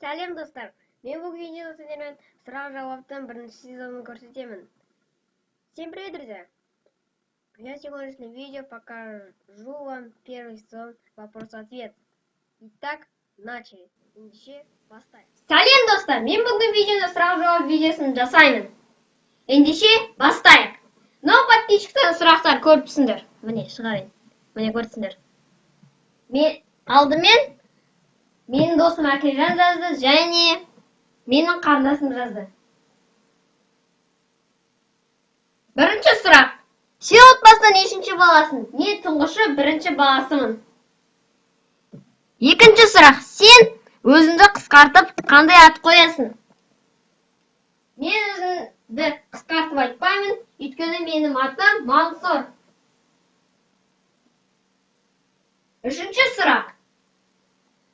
Сәлем достар, мен бұл видеода сіздермен сұрақ-жауаптың бірінші сезонын көрсетемін. Всем привет, друзья! Я сегодняшнее видео покажу вам первый сезон вопрос-ответ. Итак, начали. Ендеше бастайық. Сәлем достар, мен бүгін видеода сұрақ-жауап видеосын жасаймын. Ендеше бастайық. Но подписчиктен сұрақтар көріпсіңдер. Міне шығарайын. Міне көрсіңдер. Мен алдымен менің досым Әкежан жазды, және менің қарындасым жазды. Бірінші сұрақ. Сен отбасынан нешінші баласың? Мен тұңғышы бірінші баласымын. Екінші сұрақ. Сен өзіңді қысқартып қандай ат қоясың? Мен өзімді қысқартып айтпаймын, өйткені менің атым Мансұр. Үшінші сұрақ.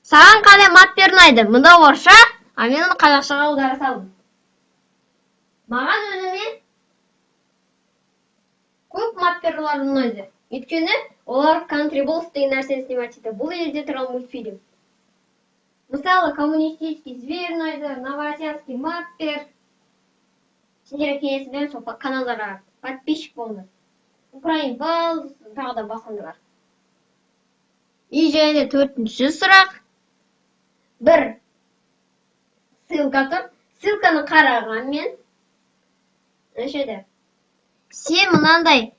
Саған қандай мат ұнайды? Мұнда орысша, а мен оны қазақшаға аудара салдым. Маған өзіме көп маттерлар ұнайды. Өйткені олар Country Balls деген нәрсені снимать етті. Бұл елде тұрған мультфильм. Мысалы, коммунистический зверь ұнайды, новороссийский маппер. Сендер келесізден сол каналдарға подписчик болыңдар. Ukraine Balls, тағы да басқалар. И және төртінші сұрақ. Бір ссылка тұр. Ссылканы қарағанмен өшеді. Сен мынандай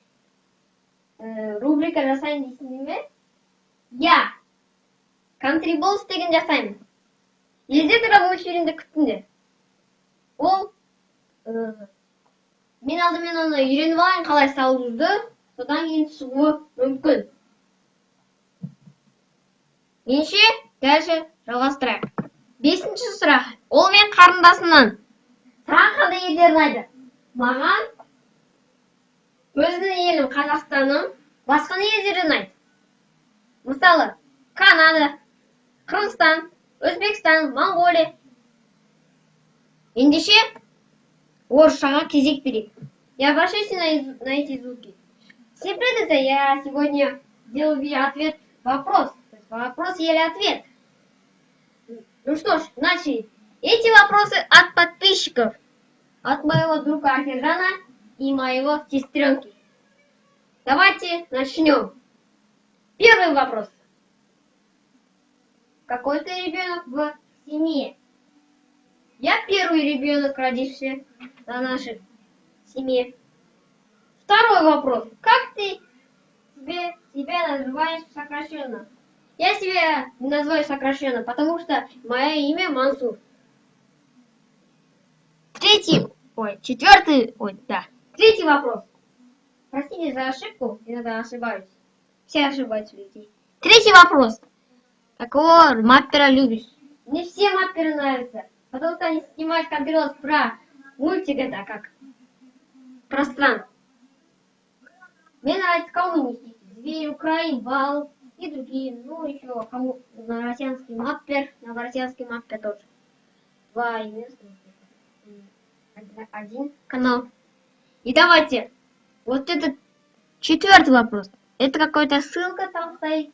рубрика жасайын дейсің бе? Я. Country Balls деген жасаймын. Елде тұрған мультфильмді күттіңдер. Ол мен алдымен оны үйреніп алайын қалай салуды, содан кейін шығуы мүмкін. Ендеше дальше жалғастырайық. Бесінші сұрақ. Ол мен қарындасымнан. Саған қандай елдер ұнайды? Маған өзімнің елім Қазақстаным, басқа елдер ұнайды. Мысалы, Канада, Қырғызстан, Өзбекстан, Монғолия. Ендеше орысшаға кезек берейік. Я обращаюсь на эти звуки. Всем привет, я сегодня делаю ответ вопрос. Вопрос или ответ. Ну что ж, начали. Эти вопросы от подписчиков. От моего друга Акержана и моего сестренки. Давайте начнем. Первый вопрос. Какой ты ребенок в семье? Я первый ребенок, родившийся в нашей семье. Второй вопрос. Как ты себя называешь сокращенно? Я себя не называю сокращенно, потому что мое имя Мансур. Третий вопрос. Простите за ошибку, иногда ошибаюсь. Все ошибаются людей. Третий вопрос. Какого маппера любишь? Мне все мапперы нравятся, потому что они снимают как про мультик, это как про стран. Мне нравится коммунистический зверь, Ukraine Balls и другие, ну еще новороссийский маппер тоже. Один канал. И давайте, вот этот четвертый вопрос. Это какая-то ссылка там стоит.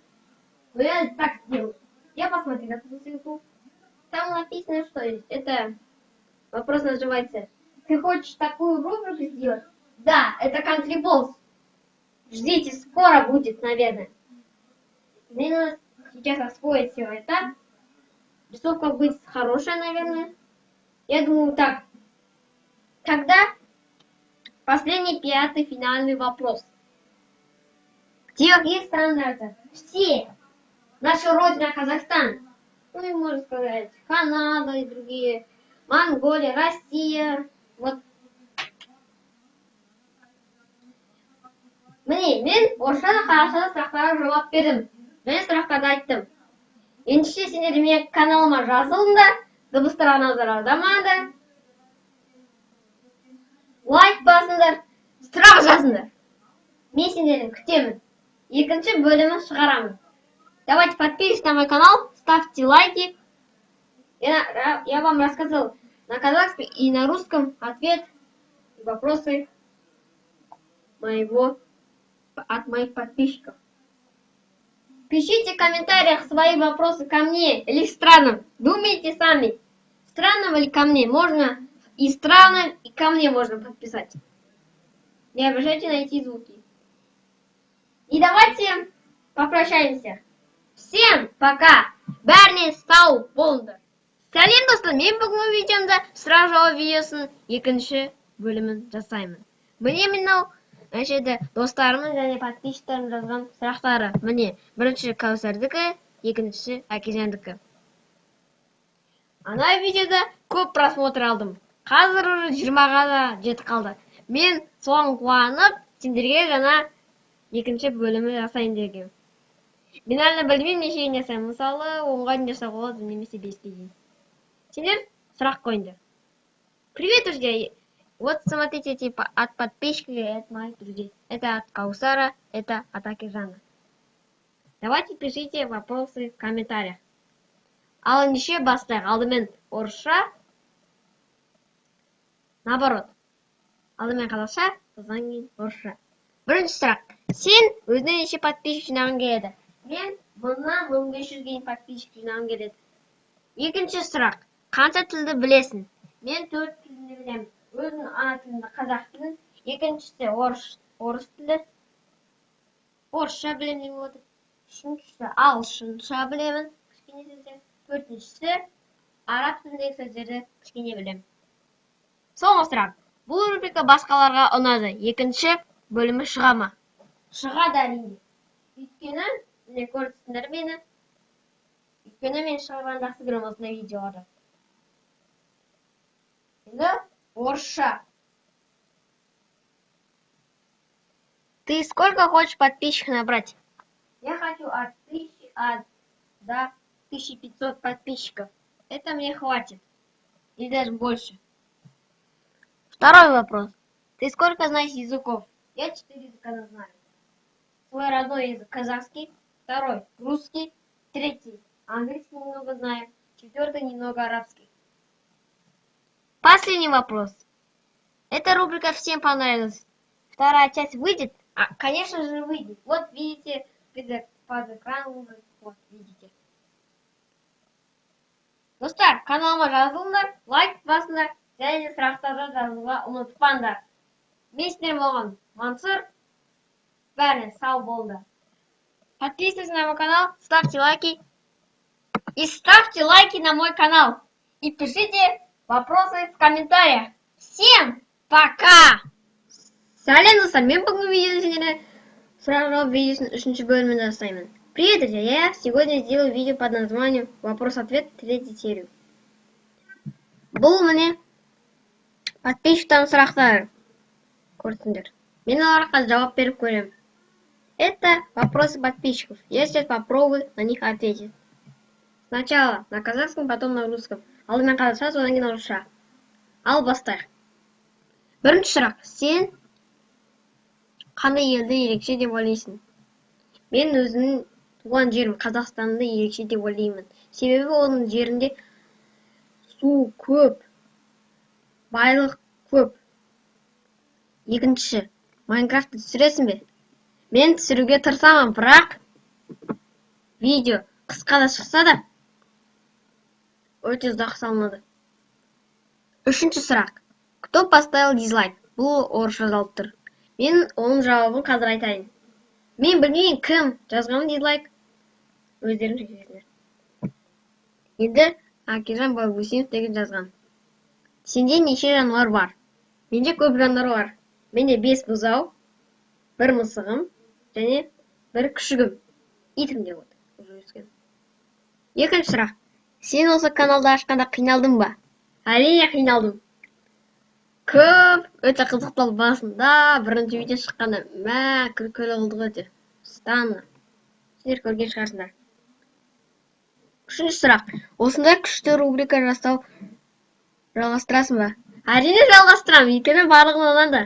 Но я так сделаю. Я посмотрю на эту ссылку. Там написано, что это вопрос называется. Ты хочешь такую рубрику сделать? Да, это Country Balls. Ждите, скоро будет, наверное. Мне надо сейчас освоить все это. Рисовка будет хорошая, наверное. Я думаю, так. Тогда последний, пятый, финальный вопрос. Где какие страны нравятся? Все. Наша родина Казахстан. Ну и можно сказать Канада и другие. Монголия, Россия. Вот. Мен орысшада қазақшада сұрақтарға жауап бердім. Және сұрақтарды айттым. Ендеше сендер менің каналыма жазылыңдар, дыбыстарға назар аудармаңдар. Лайк басыңдар, сұрақ жазыңдар. Мен сендерді күтемін. Екінші бөлімін шығарамын. Давайте подписывайтесь на мой канал, ставьте лайки. Я вам рассказал на казахском и на русском ответ и вопросы от моих подписчиков. Пишите в комментариях свои вопросы ко мне или к странам. Думайте сами. странным или ко мне. Можно и странным, и ко мне можно подписать. Не обижайте на эти звуки. И давайте попрощаемся. Всем пока. Бәріне сау болыңдар. Сәлем достар, мен бүгінгі видеомда сұрақ жауап видеосын екінші бөлімін жасаймын. Міне мынау әншеді достарымның және подписчиктерім жазған сұрақтары. Міне бірінші Кәусәрдікі, екіншісі Әкежандікі. Ана видеода көп просмотр алдым. Қазір 20-ға да жетіп қалды. Мен соған қуанып, сендерге жаңа екінші бөлімі жасайын дегенмін. Мен әлі білмеймін нешеге жасаймын. Мысалы, 10-ға дейін жасауға болады, немесе 5-ке дейін. Сендер сұрақ қойыңдар. Привет, друзья! Вот смотрите, типа от подписчика, это мои друзья. Это от Каусара, это от Акежана. Давайте пишите вопросы в комментариях. Ал неше бастайық? Алдымен орысша, наоборот. Алдымен қазақша, содан кейін орысша. Бірінші сұрақ. Сен өзіне неше подписчик жинағың келеді? Мен бұннан 1500 дейін подписчик жинағым келеді. Екінші сұрақ. Қанша тілді білесің? Мен 4 тілді білемін. Өзімнің ана тілімді қазақ тілін. Екіншісі орыс тілі. Орысша білемін деп отыр. Үшіншісі ағылшынша білемін. Кішкене сөздер. Төртіншісі араб тіліндегі сөздерді кішкене білемін. Соңғы сұрақ. Бұл рубрика басқаларға ұнады. Екінші бөлімі шыға ма? Шығады әрине. Өйткені міне көрсіңдер мені. Өйткені мен шығарған жақсы көремін осындай видеоларды. Енді орысша. Ты сколько хочешь подписчиков набрать? Я хочу от 1000 до 1500 подписчиков. Это мне хватит. И даже больше. Второй вопрос. Ты сколько знаешь языков? Я 4 языка знаю. Свой родной язык казахский, второй русский, третий английский немного знаю, четвертый немного арабский. Последний вопрос. Эта рубрика всем понравилась. Вторая часть выйдет? Конечно же выйдет. Вот видите, под экраном, вот видите. Достар, каналыма жазылыңдар, лайк басыңдар, және сұрақтарды жазуға ұмытпаңдар. Мен сіздер болған Мансұр. Бәріне сау болды. Подписывайтесь на мой канал, ставьте лайки. И ставьте лайки на мой канал. И пишите вопросы в комментариях. Всем пока! Сәлем достар, мен бүгінгі видеода сұрақ жауап видеосының 3-ші бөлімін жасаймын. Привет, друзья! Я сегодня сделаю видео под названием «Вопрос-ответ 3-ю серию». Бұл міне подписчиктардың сұрақтары. Көрсіңдер. Мен оларға жауап беріп көремін. Это вопросы подписчиков. Я сейчас попробую на них ответить. Сначала на казахском, потом на русском. Алдымен қазақша, содан кейін орысша. Ал бастайық. Бірінші сұрақ. Сен қандай елді ерекше деп ойлайсың? Мен өзімнің туған жерім Қазақстанды ерекше деп ойлаймын. Себебі оның жерінде су көп, байлық көп. Екінші, Майнкрафтты түсіресің бе? Мен түсіруге тырысамын, бірақ видео қысқа да шықса да өте ұзақ салынады. Үшінші сұрақ. Кто поставил дизлайк? Бұл орысша жазылып тұр. Мен оның жауабын қазір айтайын. Мен білмеймін кім жазған дизлайк. Өздерің шешесіңдер. Енді Акежан Балгусинов деген жазған. Сенде неше жануар бар? Менде көп жануар бар. Менде 5 бұзау, 1 мысығым, және 1 күшігім. Итім деп отыр. Екінші сұрақ. Сен осы каналды ашқанда қиналдың ба? Әрине қиналдым. Көп, өте қызықтал басында, бірінші видео шыққанда, күлкілі қылды өте. Странно. Сендер көрген шығарсыңдар. Үшінші сұрақ. Осындай күшті рубрика жасау жалғастырасың ба? Әрине жалғастырам, өйткені барлығын оңады.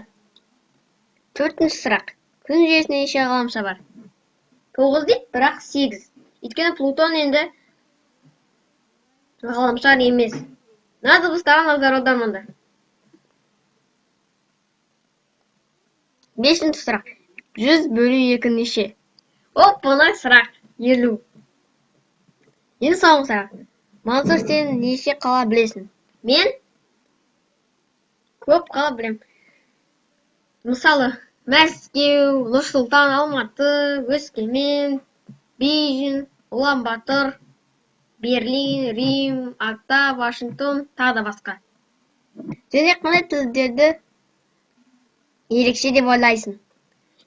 Төртінші сұрақ. Күн жүйесінде неше ғаламша бар? 9 дейді, бірақ 8. Өйткені Плутон енді ғаламшар емес. Мына дыбыстарға назар аударыңдар. Бесінші сұрақ. 100 бөлу 2 неше? Оп-оңай сұрақ. 50. Енді соңғы сұрақ. Мансұр, сен неше қала білесің? Мен көп қала білем. Мысалы, Мәскеу, Нұр-Сұлтан, Алматы, Өскемен, Бейжің, Улан-Батор, Берлин, Рим, Акта, Вашингтон, тағы да басқа. Және қандай тілдерді ерекше деп ойлайсың?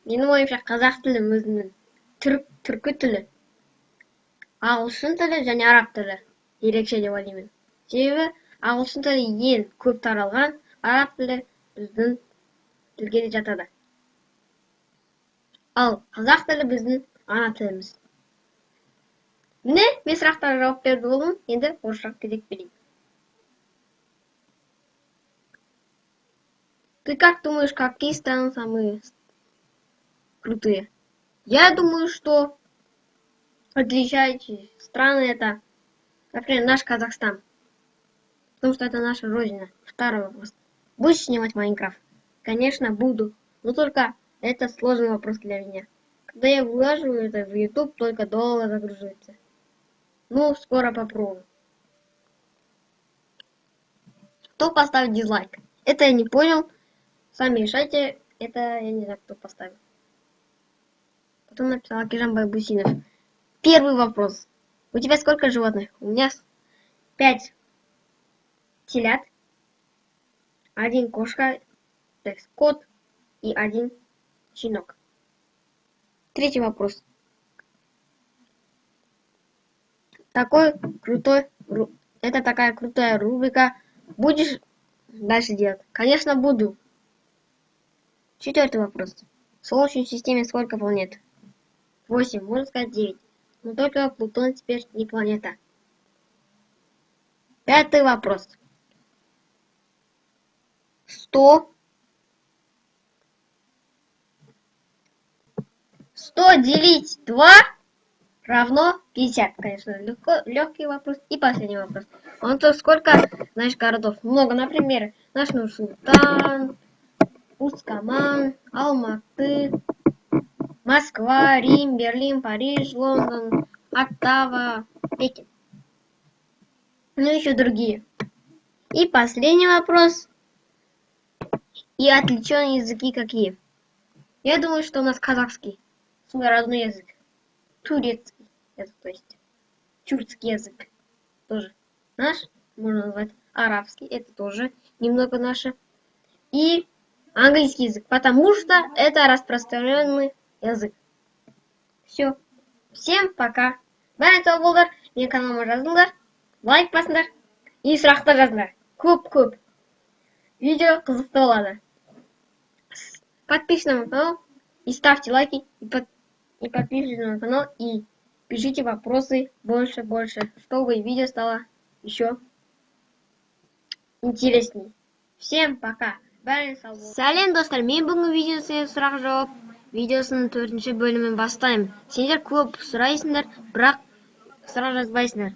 Менің ойымша қазақ тілі өзінің түркі тілі, ағылшын тілі және араб тілі ерекше деп ойлаймын. Себебі ағылшын тілі ең көп таралған, араб тілі біздің тілге де жатады. Ал қазақ тілі біздің ана тіліміз. Міне, мен сұрақтарға жауап берді болдым, енді орысшаға кезек берейін. Ты как думаешь, какие страны самые крутые? Я думаю, что отличающие страны это, например, наш Казахстан. Потому что это наша родина. Второй вопрос. Будешь снимать Майнкрафт? Конечно, буду. Но только это сложный вопрос для меня. Когда я вылаживаю это в YouTube, только долго загружается. Ну, скоро попробую. Кто поставит дизлайк? Это я не понял. Сами решайте. Это я не знаю, кто поставил. Потом написал Акижан Байбусинов. Первый вопрос. У тебя сколько животных? У меня 5 телят, 1 кошка, кот и 1 щенок. Третий вопрос. Это такая крутая рубрика. Будешь дальше делать? Конечно, буду. Четвертый вопрос. В Солнечной системе сколько планет? 8, можно сказать 9. Но только Плутон теперь не планета. Пятый вопрос. 100 делить 2 равно 50. Конечно, легкий вопрос. И последний вопрос. Он то сколько, знаешь, городов? Много, например, наш Нур-Султан, Усть-Каман, Алматы, Москва, Рим, Берлин, Париж, Лондон, Оттава, Пекин. Ну и еще другие. И последний вопрос. И отличенные языки какие? Я думаю, что у нас казахский, свой родной язык. Турецкий язык, то есть тюркский язык тоже наш, можно назвать арабский, это тоже немного наше. И английский язык, потому что это распространенный язык. Все. Всем пока. Бәрін сау болдар. Менің каналыма жазыңдар. Лайк басыңдар. И сұрақтар жазыңдар. Көп. Видео қызықты болады. Подписывайтесь на мой канал. И ставьте лайки. И подписывайтесь на мой канал. И пишите вопросы больше. Чтобы видео стало еще интереснее. Всем пока. Бәрін сау болдар. Сәлем достар. Мен бүгінгі видеосын сұрақ жауап видеосының 4-ші бөлімін бастаймын. Сендер көп сұрайсыңдар, бірақ сұрақ жазбайсыңдар.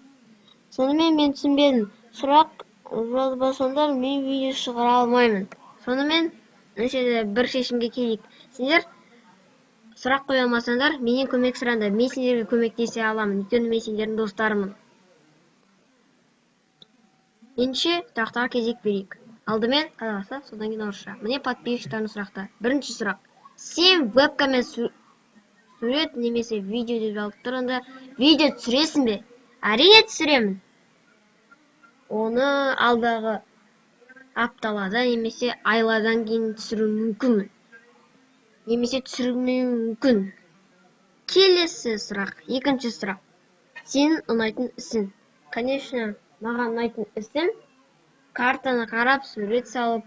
Сонымен мен түсінбедім. Сұрақ жазбасаңдар, мен видео шығара алмаймын. Сонымен бір шешімге келейік. Сендер сұрақ қоя алмасаңдар, менен көмек сұраңдар. Мен сендерге көмектесе аламын. Өйткені мен сендердің достарымын. Ендеше сұрақтарға кезек берейік. Алдымен қазақша, содан кейін орысша. Міне подписчиктардың сұрақтары. Бірінші сұрақ. Сен вебкамен сурет немесе видео деп жазып тұрғанда видео түсіресің бе? Әрине түсіремін. Оны алдағы апталарда немесе айлардан кейін түсіру мүмкін. Немесе түсірмеу мүмкін. Келесі сұрақ. Екінші сұрақ. Сенің ұнайтын ісің. Конечно, маған ұнайтын ісім картаны қарап, сурет салып,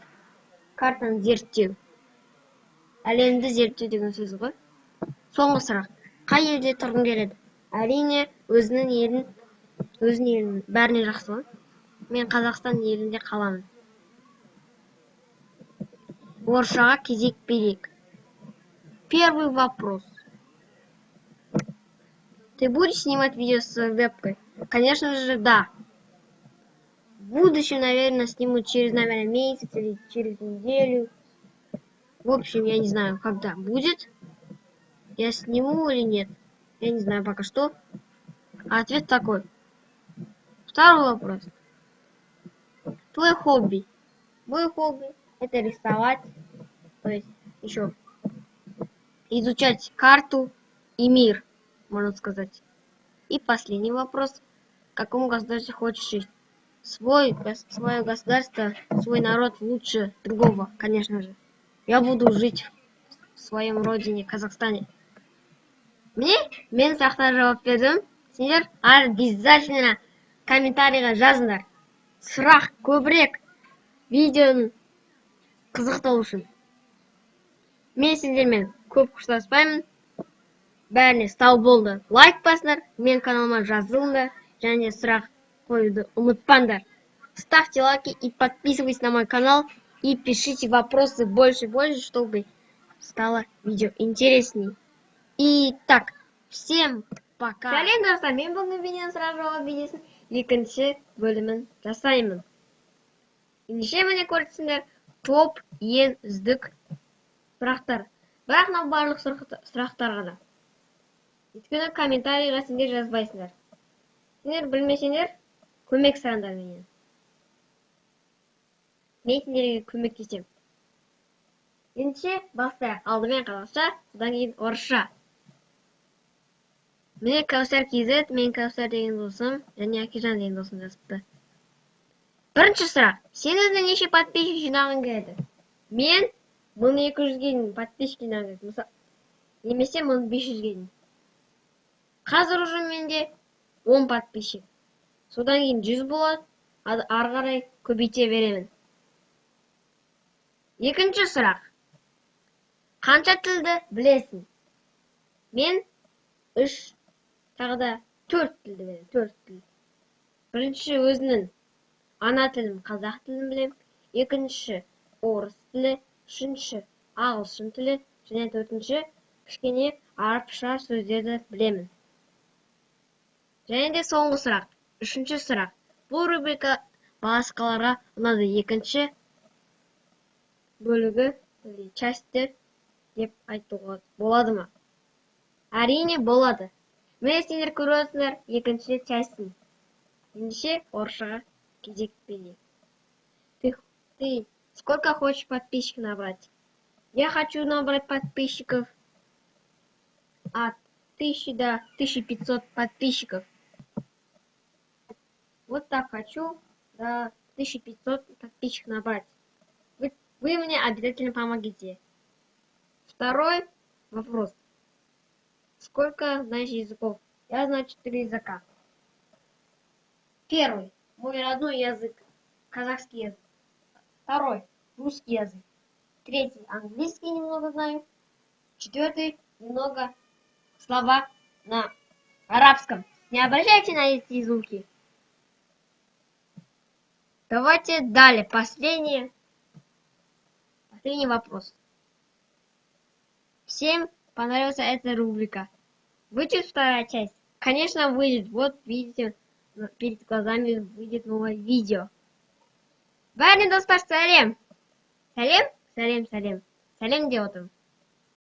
картаны зерттеу. Әлемді зерттеу деген сөз ғой. Соңғы сұрақ. Қай елде тұрғың келеді? Әрине, өзінің елін бәріне жақсы ғой. Мен Қазақстан елінде қаламын. Орысшаға кезек берейік. Первый вопрос. Ты будешь снимать видео с вебкой? Конечно же, да. В будущем, наверное, сниму через, месяц или через неделю. В общем, я не знаю, когда будет. Я сниму или нет. Я не знаю пока что. А ответ такой. Второй вопрос. Твой хобби. Мой хобби это рисовать, то есть еще изучать карту и мир, можно сказать. И последний вопрос. В каком государстве хочешь жить? Свое государство, свой народ лучше другого, конечно же. Я буду жить в своем родине, Казахстане. Мен сұрақтарға жауап бердім. Сендер обязательно комментарийға жазыңдар. Сұрақ көбірек видеоны қызықтау үшін. Мен сендермен көп қоштаспаймын. Бәріне сау болды. Лайк басыңдар, мен каналыма жазылыңдар, және сұрақ қоюды ұмытпаңдар. Ставьте лайки и подписывайтесь на мой канал и пишите вопросы больше, чтобы стало видео интересней. Итак, всем пока. Сәлем достар, мен бүгінгі видеоны сұрақ жауап видеосын екінші бөлімін жасаймын. Ендеше міне көрсеңдер топ ең үздік сұрақтар. Бірақ мынау барлық сұрақтар ғана. Өйткені комментарийға сендер жазбайсыңдар. Сендер білмесеңдер, көмек сұраңдар менен. Мен сендерге көмектесем. Ендеше бастайық. Алдымен қазақша, содан кейін орысша. Міне Кәусар KZ, мен Кәусар деген досым, және Акижан деген досым жазыпты. Бірінші сұрақ. Сен өзіңе неше подписчик жинағың келеді? Мен 1200-ге дейін подписчик жинағым келеді. Немесе 1500-ге дейін. Қазір уже менде 10 подписчик. Содан кейін 100 болады, ары қарай көбейте беремін. Екінші сұрақ. Қанша тілді білесің? Мен 3, тағы да 4 тілді білемін. 4 тіл. Бірінші өзінің ана тілім қазақ тілін білем. Екінші орыс тілі. Үшінші ағылшын тілі. Және төртінші кішкене арабша сөздерді білемін. Және де соңғы сұрақ. Үшінші сұрақ. Бұл рубрика басқаларға ұнады. Екінші бөлігі частер деп айтуға болады ма? Әрине болады. Міне сендер көріп отырсыңдар екінші частин. Ендеше орысшаға кезек берейік. Ты сколько хочешь подписчиков набрать? Я хочу набрать подписчиков от 1000 до 1500 подписчиков. Вот так хочу до 1500 подписчиков набрать. Вы мне обязательно помогите. Второй вопрос. Сколько знаешь языков? Я знаю 4 языка. Первый. Мой родной язык. Казахский язык. Второй. Русский язык. Третий. Английский немного знаю. Четвертый. Немного слова на арабском. Не обращайте на эти звуки. Давайте далее. Последний вопрос. Всем понравилась эта рубрика. Выйдет вторая часть? Конечно, выйдет. Вот видите, перед глазами выйдет новое видео. Бәріне достар, сәлем. Сәлем деп отырмын.